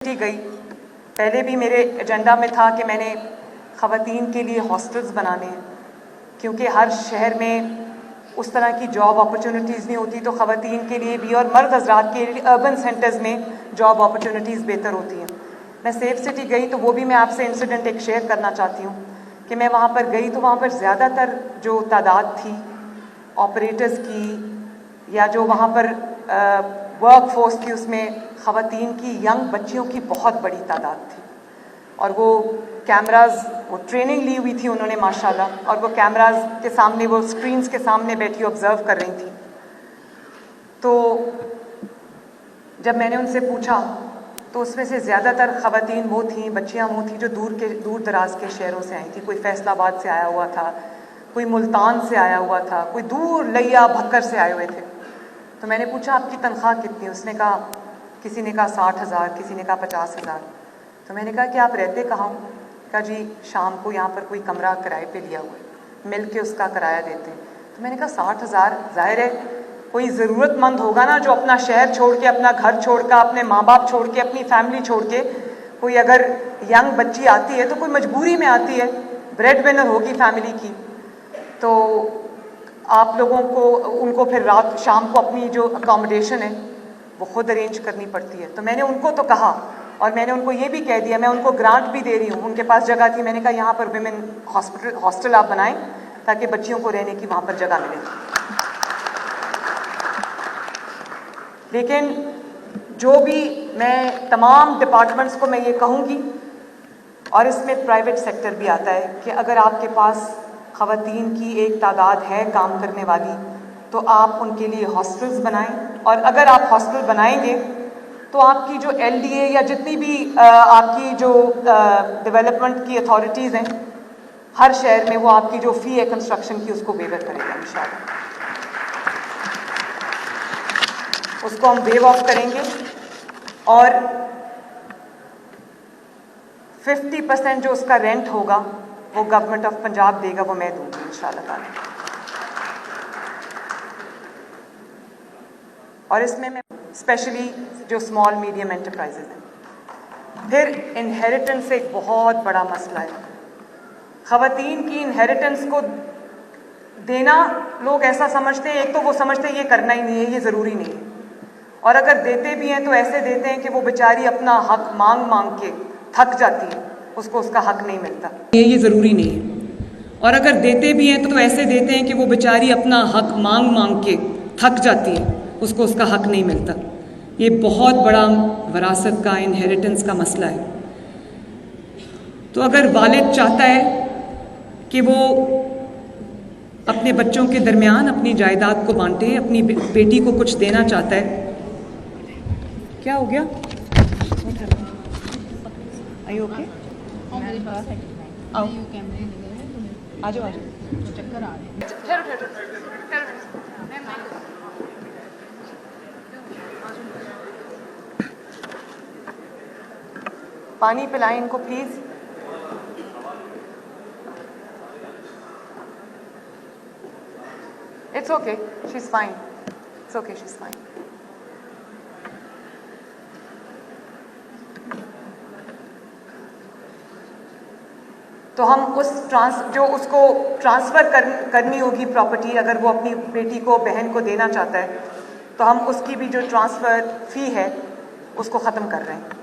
गई। पहले भी मेरे एजेंडा में था कि मैंने ख़वातीन के लिए हॉस्टल्स बनाने हैं, क्योंकि हर शहर में उस तरह की जॉब अपॉर्चुनिटीज़ नहीं होती, तो ख़वातीन के लिए भी और मर्द हज़रात के लिए अर्बन सेंटर्स में जॉब अपॉर्चुनिटीज़ बेहतर होती हैं। मैं सेफ सिटी गई तो वो भी मैं आपसे इंसिडेंट एक शेयर करना चाहती हूँ कि मैं वहाँ पर गई तो वहाँ पर ज़्यादातर जो तादाद थी ऑपरेटर्स की या जो वहाँ पर वर्क फोर्स थी, उसमें ख़वातीन की यंग बच्चियों की बहुत बड़ी तादाद थी। और वो कैमराज, वो ट्रेनिंग ली हुई थी उन्होंने माशाल्लाह, और वो कैमराज के सामने, वो स्क्रीन्स के सामने बैठी ऑब्जर्व कर रही थी। तो जब मैंने उनसे पूछा तो उसमें से ज़्यादातर ख़वातीन वो थीं, बच्चियाँ वो थीं जो दूर दराज के शहरों से आई थी। कोई फैसलाबाद से आया हुआ था, कोई मुल्तान से आया हुआ था, कोई दूर लिया भक्कर से आए हुए थे। तो मैंने पूछा आपकी तनख्वाह कितनी? उसने कहा, किसी ने कहा 60,000, किसी ने कहा 50,000। तो मैंने कहा कि आप रहते कहाँ हो? कहा जी शाम को यहाँ पर कोई कमरा किराए पे लिया हुआ है, मिल के उसका किराया देते हैं। तो मैंने कहा 60,000, ज़ाहिर है कोई ज़रूरतमंद होगा ना जो अपना शहर छोड़ के, अपना घर छोड़ कर, अपने माँ बाप छोड़ के, अपनी फैमिली छोड़ के, कोई अगर यंग बच्ची आती है तो कोई मजबूरी में आती है, ब्रेड विनर होगी फैमिली की, तो आप लोगों को उनको फिर रात शाम को अपनी जो अकोमोडेशन है वो खुद अरेंज करनी पड़ती है। तो मैंने उनको तो कहा, और मैंने उनको ये भी कह दिया, मैं उनको ग्रांट भी दे रही हूँ, उनके पास जगह थी, मैंने कहा यहाँ पर विमेन हॉस्टल आप बनाएं ताकि बच्चियों को रहने की वहाँ पर जगह मिले। लेकिन जो भी, मैं तमाम डिपार्टमेंट्स को मैं ये कहूँगी, और इसमें प्राइवेट सेक्टर भी आता है, कि अगर आपके पास ख़वातीन की एक तादाद है काम करने वाली तो आप उनके लिए हॉस्टल्स बनाएं। और अगर आप हॉस्टल बनाएंगे तो आपकी जो LDA या जितनी भी आपकी जो डेवलपमेंट की अथॉरिटीज़ हैं हर शहर में, वो आपकी जो फ़ी है कंस्ट्रक्शन की उसको वेवर करेगा इंशाल्लाह। उसको हम वेव ऑफ करेंगे और 50% जो उसका रेंट होगा वो गवर्नमेंट ऑफ पंजाब देगा, वो मैं दूंगी इंशाल्लाह ताला। और इसमें मैं स्पेशली जो स्मॉल मीडियम एंटरप्राइजेज हैं। फिर इनहेरिटेंस एक बहुत बड़ा मसला है। ख़वातीन की इनहेरिटेंस को देना लोग ऐसा समझते हैं, एक तो वो समझते हैं ये करना ही नहीं है, ये ज़रूरी नहीं है, और अगर देते भी हैं तो ऐसे देते हैं कि वो बेचारी अपना हक मांग मांग के थक जाती है, उसको उसका हक नहीं मिलता, ये ज़रूरी नहीं है। और अगर देते भी हैं तो ऐसे देते हैं कि वो बेचारी अपना हक मांग मांग के थक जाती है, उसको उसका हक नहीं मिलता। ये बहुत बड़ा विरासत का, इनहेरिटेंस का मसला है। तो अगर वालिद चाहता है कि वो अपने बच्चों के दरमियान अपनी जायदाद को बांटे, अपनी बेटी को कुछ देना चाहता है, क्या हो गया? Are you okay? आओ, आ जाओ, चक्कर आ रहे हैं। पानी पिलाएं इनको please. It's okay, she is fine, it's okay, she is fine. तो हम उस जो उसको ट्रांसफ़र करनी होगी प्रॉपर्टी, अगर वो अपनी बेटी को, बहन को देना चाहता है, तो हम उसकी भी जो ट्रांसफ़र फ़ी है उसको ख़त्म कर रहे हैं।